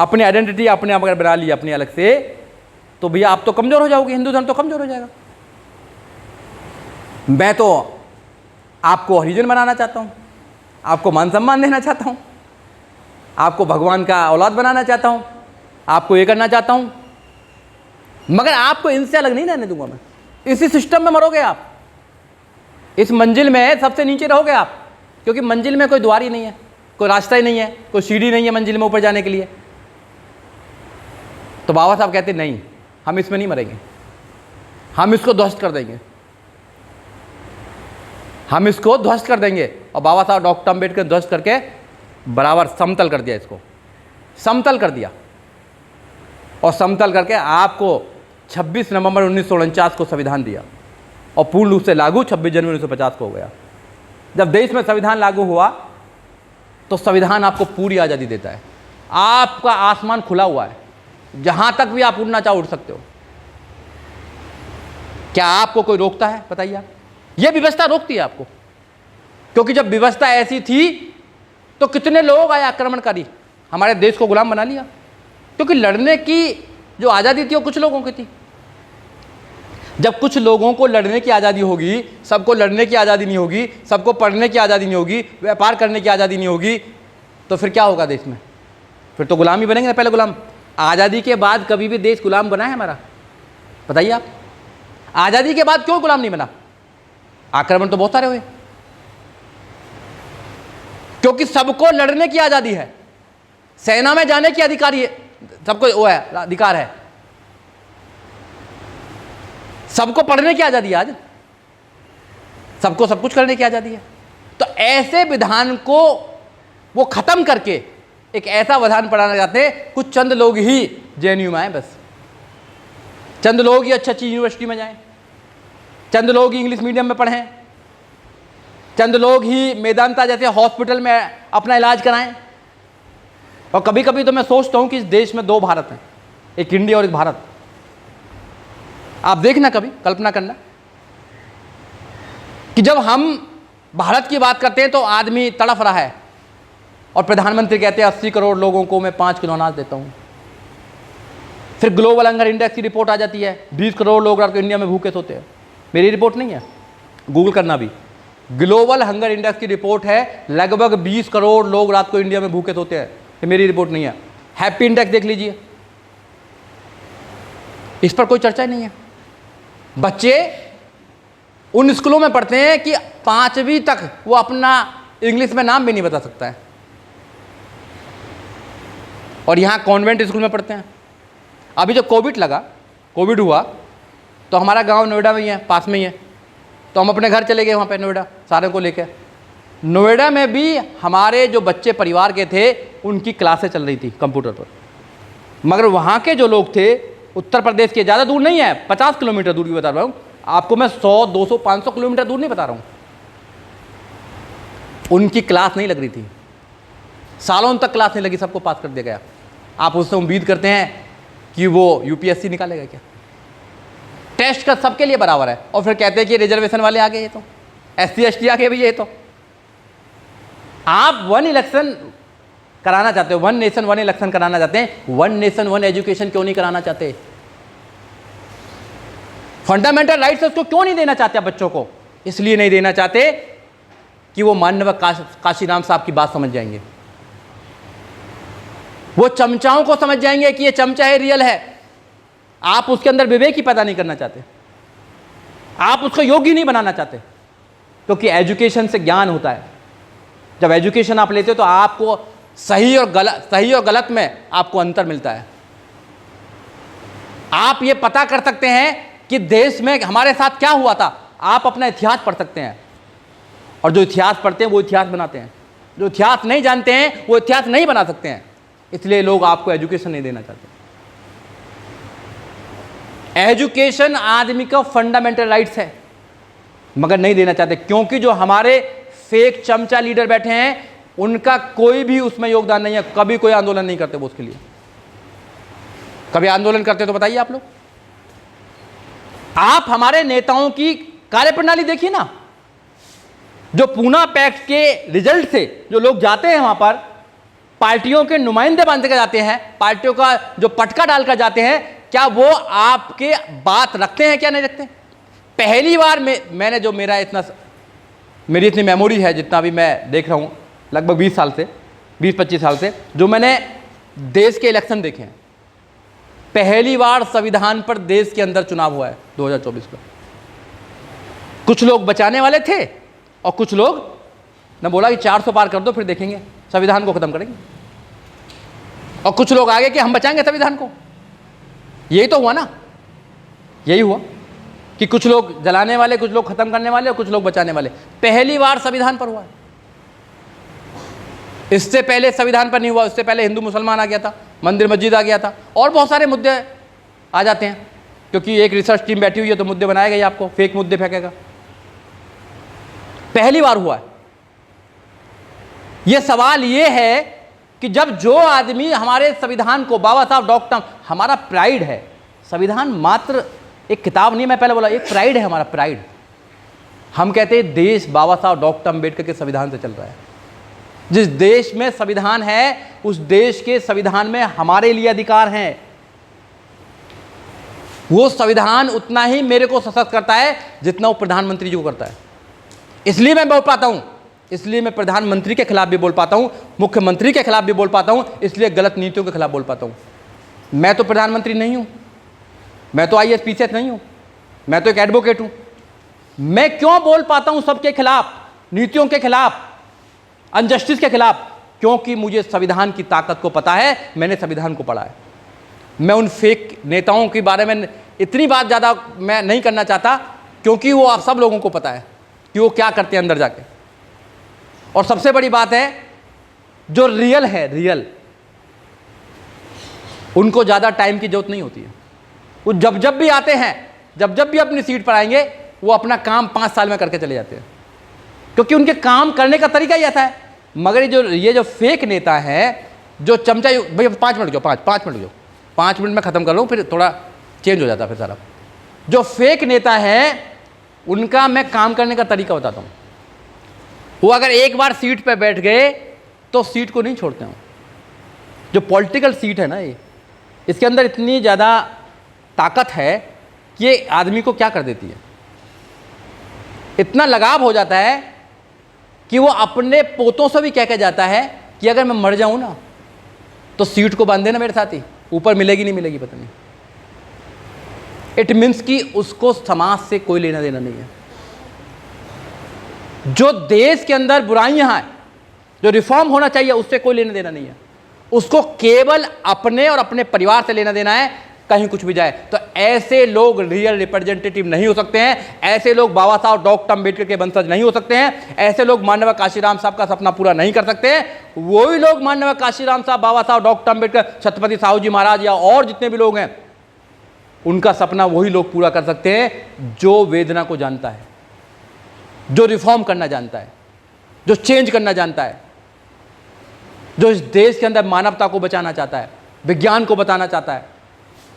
अपनी आइडेंटिटी अपने आप अगर बना ली अपनी अलग से, तो भैया आप तो कमजोर हो जाओगे, हिंदू धर्म तो कमजोर हो जाएगा। मैं तो आपको हरिजन बनाना चाहता हूँ, आपको मान सम्मान देना चाहता हूँ, आपको भगवान का औलाद बनाना चाहता हूँ, आपको ये करना चाहता हूँ, मगर आपको इनसे अलग नहीं रहने दूंगा मैं। इसी सिस्टम में मरोगे आप, इस मंजिल में सबसे नीचे रहोगे आप, क्योंकि मंजिल में कोई द्वार ही नहीं है, कोई रास्ता ही नहीं है, कोई सीढ़ी नहीं है मंजिल में ऊपर जाने के लिए। तो बाबा साहब कहते नहीं, हम इसमें नहीं मरेंगे, हम इसको ध्वस्त कर देंगे, हम इसको ध्वस्त कर देंगे। और बाबा साहब डॉक्टर अम्बेडकर ध्वस्त करके बराबर समतल कर दिया, इसको समतल कर दिया। और समतल करके आपको 26 नवंबर 1949 को संविधान दिया और पूर्ण रूप से लागू 26 जनवरी 1950 को हो गया। जब देश में संविधान लागू हुआ तो संविधान आपको पूरी आज़ादी देता है, आपका आसमान खुला हुआ है, जहां तक भी आप उड़ना चाहो उड़ सकते हो। क्या आपको कोई रोकता है? बताइए आप। यह व्यवस्था रोकती है आपको, क्योंकि जब व्यवस्था ऐसी थी तो कितने लोग आए आक्रमणकारी, हमारे देश को गुलाम बना लिया। क्योंकि लड़ने की जो आज़ादी थी वो कुछ लोगों की थी। जब कुछ लोगों को लड़ने की आज़ादी होगी, सबको लड़ने की आज़ादी नहीं होगी, सबको पढ़ने की आज़ादी नहीं होगी, व्यापार करने की आज़ादी नहीं होगी, तो फिर क्या होगा देश में? फिर तो गुलाम ही बनेंगे ना, पहले गुलाम। आज़ादी के बाद कभी भी देश गुलाम बना है हमारा? बताइए आप। आज़ादी के बाद क्यों गुलाम नहीं बना? आक्रमण तो बहुत सारे हुए, क्योंकि सबको लड़ने की आज़ादी है, सेना में जाने की अधिकारी है, सबको वो है, अधिकार है, सबको पढ़ने की आज़ादी है, आज सबको सब कुछ करने की आज़ादी है। तो ऐसे विधान को वो खत्म करके एक ऐसा विधान पढ़ाना चाहते हैं, कुछ चंद लोग ही जेएनयू में आए, बस चंद लोग ही अच्छी अच्छी यूनिवर्सिटी में जाएं, चंद लोग ही इंग्लिश मीडियम में पढ़ें, चंद लोग ही मेदांता जैसे हॉस्पिटल में अपना इलाज कराएं। और कभी कभी तो मैं सोचता हूं कि इस देश में दो भारत हैं, एक इंडिया और एक भारत। आप देखना, कभी कल्पना करना कि जब हम भारत की बात करते हैं तो आदमी तड़फ रहा है और प्रधानमंत्री कहते हैं 80 करोड़ लोगों को मैं 5 किलो अनाज देता हूं। फिर ग्लोबल हंगर इंडेक्स की रिपोर्ट आ जाती है, 20 करोड़ लोग रात को इंडिया में भूखे सोते हैं। मेरी रिपोर्ट नहीं है, गूगल करना भी, ग्लोबल हंगर इंडेक्स की रिपोर्ट है, लगभग 20 करोड़ लोग रात को इंडिया में भूखे सोते हैं। ये मेरी रिपोर्ट नहीं है। हैप्पी इंडेक्स देख लीजिए, इस पर कोई चर्चा ही नहीं है। बच्चे उन स्कूलों में पढ़ते हैं कि 5वीं तक वो अपना इंग्लिश में नाम भी नहीं बता सकता है, और यहां कॉन्वेंट स्कूल में पढ़ते हैं। अभी जब कोविड हुआ तो हमारा गांव नोएडा में ही है, पास में ही है, तो हम अपने घर चले गए वहाँ पे नोएडा, सारे को लेकर। नोएडा में भी हमारे जो बच्चे परिवार के थे उनकी क्लासें चल रही थी कंप्यूटर पर, मगर वहाँ के जो लोग थे उत्तर प्रदेश के, ज़्यादा दूर नहीं है, 50 किलोमीटर दूर की बता रहा हूँ आपको मैं, 100, 200, 500 किलोमीटर दूर नहीं बता रहा हूँ, उनकी क्लास नहीं लग रही थी, सालों तक क्लास नहीं लगी, सबको पास कर दिया गया। आप उससे उम्मीद करते हैं कि वो यूपीएससी निकालेगा क्या? टेस्ट का सबके लिए बराबर है, और फिर कहते हैं कि रिजर्वेशन वाले आ गए, ये तो SC ST आ गए भैया। ये तो आप वन इलेक्शन कराना चाहते हो, वन नेशन वन इलेक्शन कराना चाहते हैं, वन नेशन वन एजुकेशन क्यों नहीं कराना चाहते? फंडामेंटल राइट्स उसको क्यों नहीं देना चाहते बच्चों को? इसलिए नहीं देना चाहते कि वो माननीय काशीराम साहब की बात समझ जाएंगे, वो चमचाओं को समझ जाएंगे कि ये चमचा है, रियल है। आप उसके अंदर विवेक ही पैदा नहीं करना चाहते, आप उसको योग्य नहीं बनाना चाहते, क्योंकि एजुकेशन से ज्ञान होता है। जब एजुकेशन आप लेते हो तो आपको सही और गलत में आपको अंतर मिलता है। आप ये पता कर सकते हैं कि देश में हमारे साथ क्या हुआ था, आप अपना इतिहास पढ़ सकते हैं, और जो इतिहास पढ़ते हैं वो इतिहास बनाते हैं, जो इतिहास नहीं जानते हैं वो इतिहास नहीं बना सकते हैं। इसलिए लोग आपको एजुकेशन नहीं देना चाहते। एजुकेशन आदमी का फंडामेंटल राइट्स है, मगर नहीं देना चाहते, क्योंकि जो हमारे फेक चमचा लीडर बैठे हैं उनका कोई भी उसमें योगदान नहीं है। कभी कोई आंदोलन नहीं करते वो उसके लिए। कभी आंदोलन करते तो बताइए आप लोग। आप हमारे नेताओं की कार्यप्रणाली देखिए ना, जो पूना पैक्ट के रिजल्ट से जो लोग जाते हैं वहां पर, पार्टियों के नुमाइंदे बन के जाते हैं, पार्टियों का जो पटका डालकर जाते हैं, क्या वो आपके बात रखते हैं क्या नहीं रखते? पहली बार मैंने जो मेरी इतनी मेमोरी है, जितना भी मैं देख रहा हूँ लगभग 20-25 साल से जो मैंने देश के इलेक्शन देखे हैं, पहली बार संविधान पर देश के अंदर चुनाव हुआ है 2024 में। कुछ लोग बचाने वाले थे और कुछ लोग ने बोला कि 400 पार कर दो फिर देखेंगे, संविधान को खत्म करेंगे, और कुछ लोग आगे कि हम बचाएंगे संविधान को। यही तो हुआ ना, यही हुआ कि कुछ लोग जलाने वाले, कुछ लोग खत्म करने वाले और कुछ लोग बचाने वाले। पहली बार संविधान पर हुआ है। इससे पहले संविधान पर नहीं हुआ, इससे पहले हिंदू मुसलमान आ गया था, मंदिर मस्जिद आ गया था, और बहुत सारे मुद्दे आ जाते हैं, क्योंकि एक रिसर्च टीम बैठी हुई है तो मुद्दे बनाएगा ही, आपको फेक मुद्दे फेंकेगा। पहली बार हुआ है। यह सवाल यह है कि जब जो आदमी हमारे संविधान को, बाबा साहब डॉक्टर, हमारा प्राइड है, संविधान मात्र एक किताब नहीं, मैं पहले बोला, एक प्राइड है हमारा, प्राइड। हम कहते हैं देश बाबा साहब डॉक्टर अंबेडकर के संविधान से चल रहा है। जिस देश में संविधान है उस देश के संविधान में हमारे लिए अधिकार हैं। वो संविधान उतना ही मेरे को सशक्त करता है जितना वो प्रधानमंत्री जी को करता है। इसलिए मैं बोल पाता हूं, इसलिए मैं प्रधानमंत्री के खिलाफ भी बोल पाता हूं, मुख्यमंत्री के खिलाफ भी बोल पाता हूं, इसलिए गलत नीतियों के खिलाफ बोल पाता हूं। मैं तो प्रधानमंत्री नहीं हूं, मैं तो IAS PCS नहीं हूं, मैं तो एक एडवोकेट हूं। मैं क्यों बोल पाता हूं सबके खिलाफ, नीतियों के खिलाफ, अनजस्टिस के खिलाफ? क्योंकि मुझे संविधान की ताकत को पता है, मैंने संविधान को पढ़ा है। मैं उन फेक नेताओं के बारे में इतनी बात ज़्यादा मैं नहीं करना चाहता, क्योंकि वो आप सब लोगों को पता है कि वो क्या करते हैं अंदर जाके। और सबसे बड़ी बात है, जो रियल है, रियल, उनको ज़्यादा टाइम की जरूरत नहीं होती है। वो जब भी आते हैं, जब भी अपनी सीट पर आएंगे, वो अपना काम 5 साल में करके चले जाते हैं, क्योंकि उनके काम करने का तरीका ही ऐसा है। मगर ये जो फेक नेता है, जो चमचा, भैया 5 मिनट जो 5 मिनट जो 5 मिनट में ख़त्म कर लूँ, फिर थोड़ा चेंज हो जाता है फिर सारा। जो फेक नेता है उनका मैं काम करने का तरीका बताता हूँ। वो अगर एक बार सीट पर बैठ गए तो सीट को नहीं छोड़ते हैं। जो पॉलिटिकल सीट है ना, ये इसके अंदर इतनी ज़्यादा ताकत है कि ये आदमी को क्या कर देती है, इतना लगाव हो जाता है कि वो अपने पोतों से भी कह के जाता है कि अगर मैं मर जाऊं ना तो सीट को बांध देना मेरे साथ ही, ऊपर मिलेगी नहीं मिलेगी पता नहीं। इट मीन्स कि उसको समाज से कोई लेना देना नहीं है। जो देश के अंदर बुराइयां हैं, जो रिफॉर्म होना चाहिए, उससे कोई लेना देना नहीं है। उसको केवल अपने और अपने परिवार से लेना देना है, कहीं कुछ भी जाए। तो ऐसे लोग रियल रिप्रेजेंटेटिव नहीं हो सकते हैं, ऐसे लोग बाबा साहब डॉक्टर अंबेडकर के वंशज नहीं हो सकते हैं, ऐसे लोग माननीय काशीराम साहब का सपना पूरा नहीं कर सकते हैं। वही लोग माननीय काशीराम साहब, बाबा साहब डॉक्टर अंबेडकर, छत्रपति साहू जी महाराज या और जितने भी लोग हैं, उनका सपना वही लोग पूरा कर सकते हैं जो वेदना को जानता है, जो रिफॉर्म करना जानता है, जो चेंज करना जानता है, जो इस देश के अंदर मानवता को बचाना चाहता है, विज्ञान को बताना चाहता है,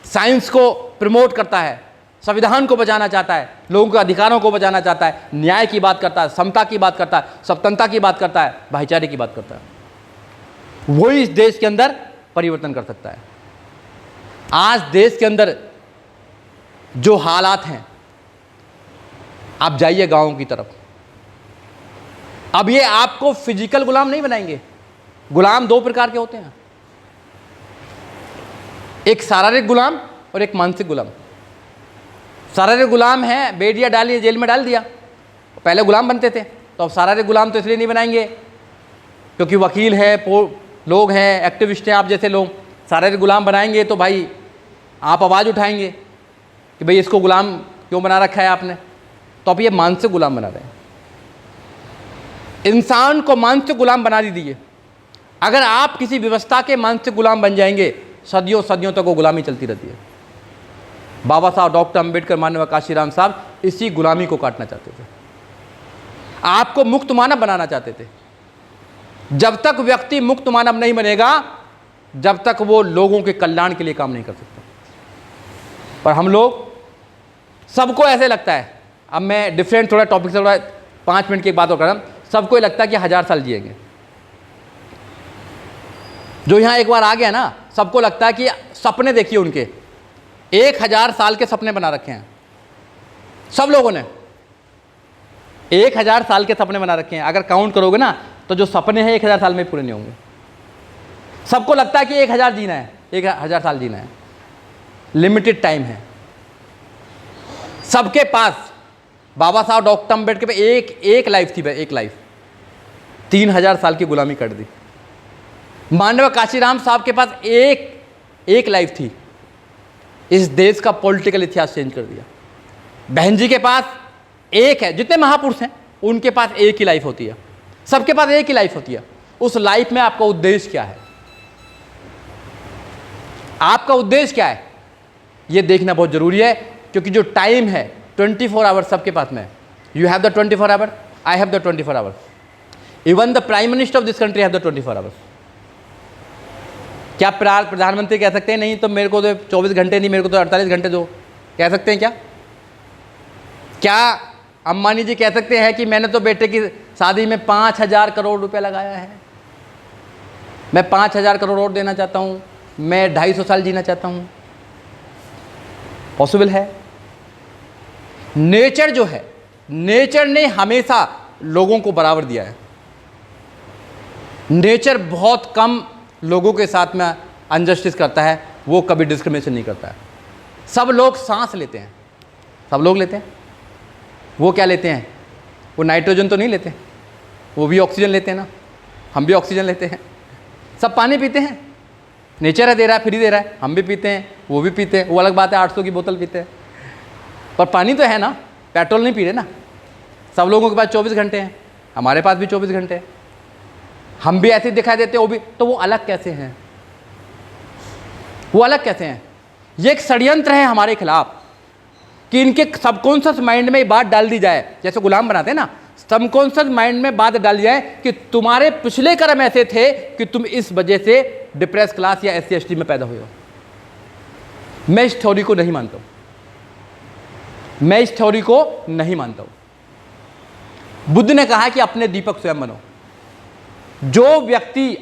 साइंस को प्रमोट करता है, संविधान को बचाना चाहता है, लोगों के अधिकारों को बचाना चाहता है, न्याय की बात करता है, समता की बात करता है, स्वतंत्रता की बात करता है, भाईचारे की बात करता है। वही इस देश के अंदर परिवर्तन कर सकता है। आज देश के अंदर जो हालात हैं, आप जाइए गांवों की तरफ, अब ये आपको फिजिकल गुलाम नहीं बनाएंगे। गुलाम 2 प्रकार के होते हैं, एक शारीरिक गुलाम और एक मानसिक गुलाम। शारीरिक गुलाम है, बेड़िया डालिए जेल में डाल दिया, पहले गुलाम बनते थे, तो अब शारीरिक गुलाम तो इसलिए नहीं बनाएंगे क्योंकि वकील है, लोग हैं, एक्टिविस्ट हैं, आप जैसे लोग। शारीरिक गुलाम बनाएंगे तो भाई आप आवाज़ उठाएंगे कि भाई इसको गुलाम क्यों बना रखा है आपने। तो अब ये मानसिक गुलाम बना रहे हैं, इंसान को मानसिक गुलाम बना दीजिए। अगर आप किसी व्यवस्था के मानसिक गुलाम बन जाएंगे, सदियों सदियों तक वो गुलामी चलती रहती है। बाबा साहब डॉक्टर अंबेडकर, माननीय काशीराम साहब इसी गुलामी को काटना चाहते थे, आपको मुक्त मानव बनाना चाहते थे। जब तक व्यक्ति मुक्त मानव नहीं बनेगा, जब तक वो लोगों के कल्याण के लिए काम नहीं कर सकता। पर हम लोग, सबको ऐसे लगता है, अब मैं डिफरेंट थोड़ा टॉपिक से थोड़ा 5 मिनट की एक बात और कर रहा हूं, सबको लगता है कि 1000 साल जिएंगे। जो यहाँ एक बार आ गया ना, सबको लगता है कि सपने देखिए उनके 1000 साल के सपने बना रखे हैं। सब लोगों ने 1000 साल के सपने बना रखे हैं। अगर काउंट करोगे ना तो जो सपने हैं 1000 साल में पूरे नहीं होंगे। सबको लगता है कि 1000 जीना है, 1000 साल जीना है, लिमिटेड टाइम है सबके पास। बाबा साहब डॉक्टर अम्बेडकर पे एक लाइफ थी, एक लाइफ 3000 साल की गुलामी कर दी। मानव काशीराम साहब के पास एक लाइफ थी, इस देश का पॉलिटिकल इतिहास चेंज कर दिया। बहन जी के पास एक है, जितने महापुरुष हैं उनके पास एक ही लाइफ होती है, सबके पास एक ही लाइफ होती है। उस लाइफ में आपका उद्देश्य क्या है, आपका उद्देश्य क्या है, यह देखना बहुत जरूरी है। क्योंकि जो टाइम है 24 आवर्स सबके पास में। You have the 24 hour, I have the 24 hours, even the prime minister of this country have the 24 hours. क्या प्रधानमंत्री कह सकते हैं नहीं तो मेरे को तो 24 घंटे नहीं, मेरे को तो 48 घंटे दो, कह सकते हैं क्या? क्या अंबानी जी कह सकते हैं कि मैंने तो बेटे की शादी में 5000 करोड़ रुपया लगाया है, मैं 5000 करोड़ और देना चाहता हूं, मैं 250 साल जीना चाहता हूं? पॉसिबल है? नेचर जो है, नेचर ने हमेशा लोगों को बराबर दिया है। नेचर बहुत कम लोगों के साथ में अनजस्टिस करता है, वो कभी डिस्क्रिमिनेशन नहीं करता है। सब लोग सांस लेते हैं, सब लोग लेते हैं। वो क्या लेते हैं? वो नाइट्रोजन तो नहीं लेते, वो भी ऑक्सीजन लेते हैं ना, हम भी ऑक्सीजन लेते हैं। सब पानी पीते हैं, नेचर है दे रहा है, फ्री दे रहा है, हम भी पीते हैं, वो भी पीते हैं। वो अलग बात है 800 की बोतल पीते हैं, पर पानी तो है ना, पेट्रोल नहीं पी रहे ना। सब लोगों के पास 24 घंटे हैं, हमारे पास भी 24 घंटे हैं, हम भी ऐसे दिखाई देते हैं, वो भी। तो वो अलग कैसे हैं? वो अलग कैसे हैं? ये एक षड्यंत्र है हमारे खिलाफ कि इनके सबकॉन्शियस माइंड में ये बात डाल दी जाए, जैसे गुलाम बनाते हैं ना, सबकॉन्शियस माइंड में बात डाल दी जाए कि तुम्हारे पिछले कर्म ऐसे थे कि तुम इस वजह से डिप्रेस क्लास या SC ST में पैदा हुए हो। मैं इस थ्योरी को नहीं मानता हूं, मैं इस थ्योरी को नहीं मानता हूं। बुद्ध ने कहा कि अपने दीपक स्वयं बनो। जो व्यक्ति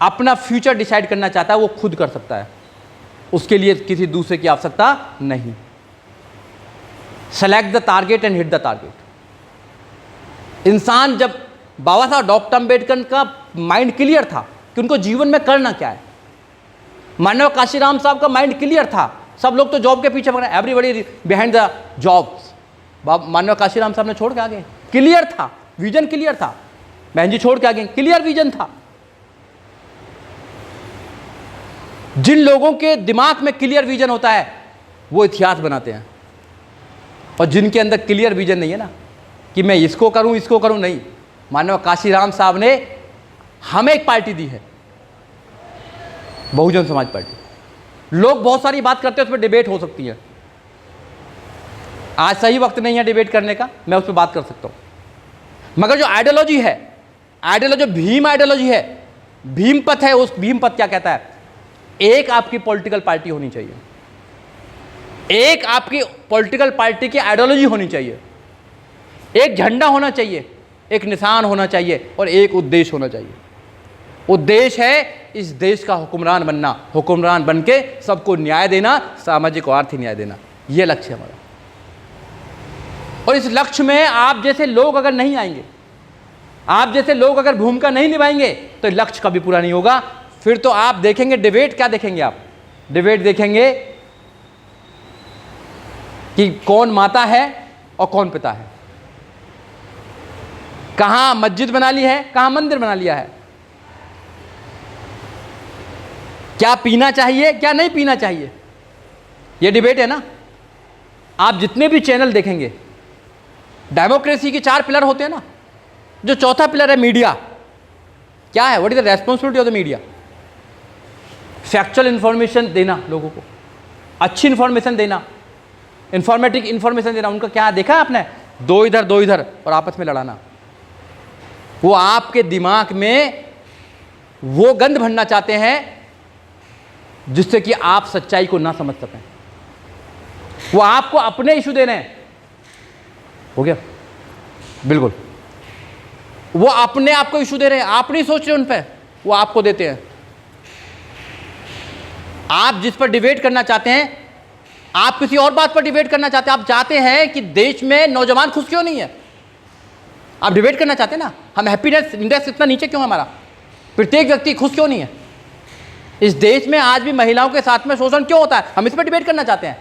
अपना फ्यूचर डिसाइड करना चाहता है वो खुद कर सकता है, उसके लिए किसी दूसरे की आवश्यकता नहीं। Select the target and hit the target. इंसान जब बाबा साहब डॉक्टर अम्बेडकर का माइंड क्लियर था कि उनको जीवन में करना क्या है, मानव काशीराम साहब का माइंड क्लियर था। सब लोग तो जॉब के पीछे भाग रहे, एवरीबॉडी बिहाइंड द जॉब्स। मानव काशीराम साहब ने छोड़ के आ गए, क्लियर था, विजन क्लियर था। बहन जी छोड़ के आ गए, क्लियर विजन था। जिन लोगों के दिमाग में क्लियर विजन होता है वो इतिहास बनाते हैं, और जिनके अंदर क्लियर विजन नहीं है ना कि मैं इसको करूं नहीं। मानव काशीराम साहब ने हमें एक पार्टी दी है, बहुजन समाज पार्टी। लोग बहुत सारी बात करते हैं, उस पर डिबेट हो सकती है। आज सही वक्त नहीं है डिबेट करने का, मैं उस पर बात कर सकता हूं। मगर जो आइडियोलॉजी है, आइडियोलॉजी भीम आइडियोलॉजी है, भीम पथ है, उस भीम पथ क्या कहता है? एक आपकी पॉलिटिकल पार्टी होनी चाहिए, एक आपकी पॉलिटिकल पार्टी की आइडियोलॉजी होनी चाहिए, एक झंडा होना चाहिए, एक निशान होना चाहिए, और एक उद्देश्य होना चाहिए। उद्देश्य है इस देश का हुक्मरान बनना, हुक्मरान बन के सबको न्याय देना, सामाजिक और आर्थिक न्याय देना। यह लक्ष्य है हमारा। और इस लक्ष्य में आप जैसे लोग अगर नहीं आएंगे, आप जैसे लोग अगर भूमिका नहीं निभाएंगे, तो लक्ष्य कभी पूरा नहीं होगा। फिर तो आप देखेंगे डिबेट, क्या देखेंगे आप? डिबेट देखेंगे कि कौन माता है और कौन पिता है, कहां मस्जिद बना ली है, कहां मंदिर बना लिया है, क्या पीना चाहिए, क्या नहीं पीना चाहिए। यह डिबेट है ना। आप जितने भी चैनल देखेंगे, डेमोक्रेसी के 4 पिलर होते हैं ना, जो चौथा पिलर है मीडिया, क्या है? What is the responsibility of the media? Factual information देना, लोगों को अच्छी इंफॉर्मेशन देना, इंफॉर्मेटिव इंफॉर्मेशन देना। उनका क्या देखा आपने? दो इधर और आपस में लड़ाना। वो आपके दिमाग में वो गंध भरना चाहते हैं जिससे कि आप सच्चाई को ना समझ सकें। वो आपको अपने इशू दे रहे हैं, हो गया? बिल्कुल, वो अपने आप को इशू दे रहे हैं, आप नहीं सोच रहे उन पे, वो आपको देते हैं। आप जिस पर डिबेट करना चाहते हैं आप किसी और बात पर डिबेट करना चाहते हैं। आप चाहते हैं कि देश में नौजवान खुश क्यों नहीं है, आप डिबेट करना चाहते हैं ना, हम हैप्पीनेस इंडेक्स इतना नीचे क्यों है हमारा, प्रत्येक व्यक्ति खुश क्यों नहीं है, इस देश में आज भी महिलाओं के साथ में शोषण क्यों होता है, हम इस पर डिबेट करना चाहते हैं।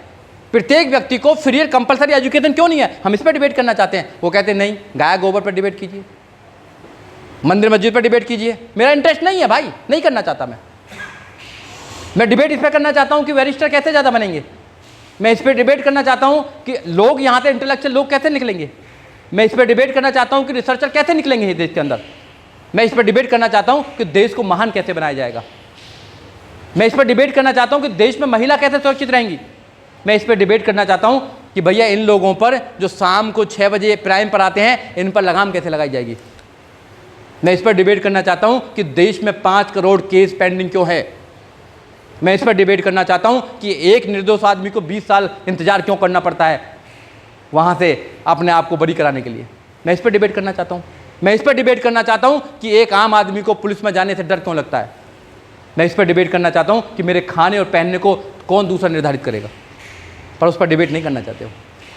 प्रत्येक व्यक्ति को फ्री और कंपलसरी एजुकेशन क्यों नहीं है, हम इस पर डिबेट करना चाहते हैं। वो कहते हैं नहीं, गाय गोबर पर डिबेट कीजिए, मंदिर मस्जिद पर डिबेट कीजिए। मेरा इंटरेस्ट नहीं है भाई, नहीं करना चाहता मैं डिबेट इस पर करना चाहता हूँ कि बैरिस्टर कैसे ज़्यादा बनेंगे, मैं इस पर डिबेट करना चाहता हूँ कि लोग यहाँ से इंटेलेक्चुअल लोग कैसे निकलेंगे, मैं इस पर डिबेट करना चाहता हूँ कि रिसर्चर कैसे निकलेंगे देश के अंदर, मैं इस पर डिबेट करना चाहता हूँ कि देश को महान कैसे बनाया जाएगा, मैं इस पर डिबेट करना चाहता हूँ कि देश में महिला कैसे सुरक्षित रहेंगी, मैं इस पर डिबेट करना चाहता हूँ कि भैया इन लोगों पर जो शाम को 6 बजे प्राइम पर आते हैं, इन पर लगाम कैसे लगाई जाएगी। मैं इस पर डिबेट करना चाहता हूँ कि देश में 5 करोड़ केस पेंडिंग क्यों है। मैं इस पर डिबेट करना चाहता हूँ कि एक निर्दोष आदमी को 20 साल इंतजार क्यों करना पड़ता है वहाँ से अपने आप को बरी कराने के लिए। मैं इस पर डिबेट करना चाहता हूँ। मैं इस पर डिबेट करना चाहता हूँ कि एक आम आदमी को पुलिस में जाने से डर क्यों लगता है। मैं इस पर डिबेट करना चाहता हूँ कि मेरे खाने और पहनने को कौन दूसरा निर्धारित करेगा, पर उस पर डिबेट नहीं करना चाहते हो।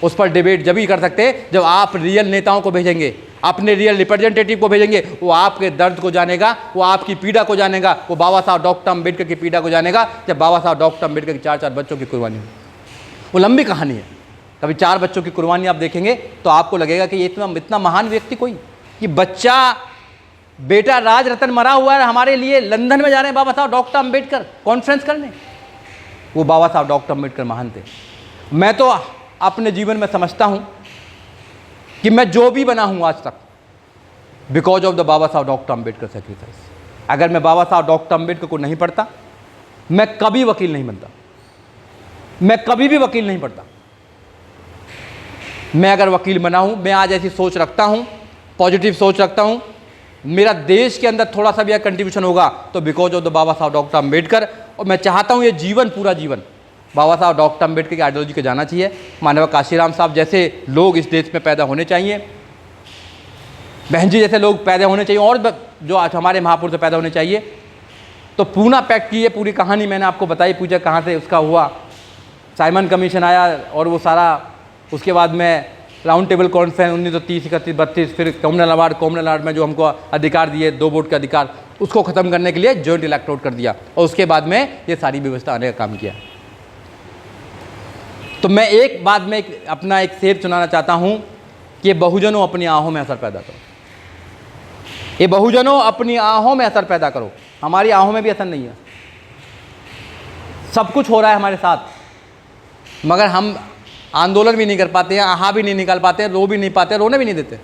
उस पर डिबेट जब ही कर सकते हैं जब आप रियल नेताओं को भेजेंगे, अपने रियल रिप्रेजेंटेटिव को भेजेंगे, वो आपके दर्द को जानेगा, वो आपकी पीड़ा को जानेगा, वो बाबा साहब डॉक्टर अम्बेडकर की पीड़ा को जानेगा। जब बाबा साहब डॉक्टर अम्बेडकर की 4 बच्चों की कुर्बानी हुई, वो लंबी कहानी है। कभी 4 बच्चों की कुर्बानी आप देखेंगे तो आपको लगेगा कि ये इतना महान व्यक्ति कोई, कि बच्चा बेटा राज रतन मरा हुआ है हमारे लिए, लंदन में जा रहे हैं बाबा साहब डॉक्टर अम्बेडकर कॉन्फ्रेंस करने। वो बाबा साहब डॉक्टर अम्बेडकर महान थे। मैं तो अपने जीवन में समझता हूं कि मैं जो भी बना हूं आज तक बिकॉज ऑफ द बाबा साहब डॉक्टर अम्बेडकर सेक्रीफाइस। अगर मैं बाबा साहब डॉक्टर अम्बेडकर को नहीं पढ़ता, मैं कभी वकील नहीं बनता, मैं कभी भी वकील नहीं पढ़ता। मैं अगर वकील बना हूं, मैं आज ऐसी सोच रखता हूं, पॉजिटिव सोच रखता हूं, मेरा देश के अंदर थोड़ा सा भी कंट्रीब्यूशन होगा तो बिकॉज ऑफ द बाबा साहब डॉक्टर अम्बेडकर। और मैं चाहता हूं ये जीवन, पूरा जीवन बाबा साहब डॉक्टर अम्बेडकर की आइडियोलॉजी को जाना चाहिए। मानव काशीराम साहब जैसे लोग इस देश में पैदा होने चाहिए, बहन जी जैसे लोग पैदा होने चाहिए, और जो आज हमारे महापुरुष पैदा होने चाहिए। तो पूना पैक्ट की ये पूरी कहानी मैंने आपको बताई, पूछा कहाँ से उसका हुआ, साइमन कमीशन आया और वो सारा, उसके बाद में राउंड टेबल कॉन्फ्रेंस 1930, 31, 32, फिर कॉमनल अवार्ड में जो हमको अधिकार दिए 2 वोट का अधिकार, उसको ख़त्म करने के लिए जॉइंट इलेक्टोरेट कर दिया, और उसके बाद में ये सारी व्यवस्था आने का काम किया। तो मैं एक बात में अपना एक सेब सुनाना चाहता हूँ कि बहुजनों अपनी आहों में असर पैदा करो। ये बहुजनों अपनी आहों में असर पैदा करो। हमारी आहों में भी असर नहीं है, सब कुछ हो रहा है हमारे साथ, मगर हम आंदोलन भी नहीं कर पाते हैं, आहा भी नहीं निकाल पाते हैं, रो भी नहीं पाते, रोने भी नहीं देते,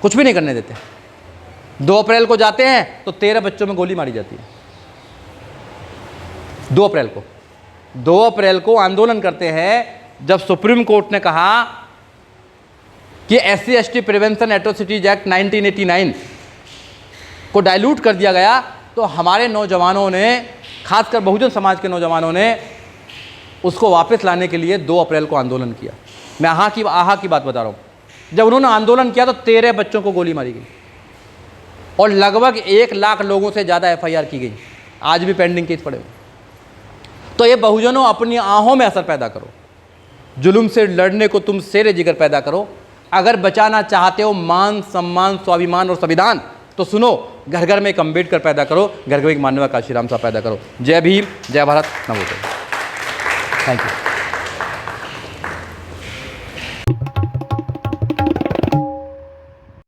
कुछ भी नहीं करने देते। 2 अप्रैल को जाते हैं तो 13 बच्चों में गोली मारी जाती है। 2 अप्रैल को आंदोलन करते हैं जब सुप्रीम कोर्ट ने कहा कि SC/ST प्रिवेंशन एट्रोसिटीज एक्ट 1989 को डाइल्यूट कर दिया गया, तो हमारे नौजवानों ने, खासकर बहुजन समाज के नौजवानों ने उसको वापस लाने के लिए 2 अप्रैल को आंदोलन किया। मैं आहा की बात बता रहा हूँ। जब उन्होंने आंदोलन किया तो 13 बच्चों को गोली मारी गई और लगभग 1 लाख लोगों से ज़्यादा FIR की गई, आज भी पेंडिंग केस पड़े हुए। तो ये बहुजनों अपनी आहों में असर पैदा करो, जुल्म से लड़ने को तुम शेर जिगर पैदा करो। अगर बचाना चाहते हो मान, सम्मान, स्वाभिमान और संविधान, तो सुनो, घर घर में एक अम्बेडकर पैदा करो, घर घर में एक मानव काशीराम साहब पैदा करो। जय भीम, जय भारत, नमोते। Thank you.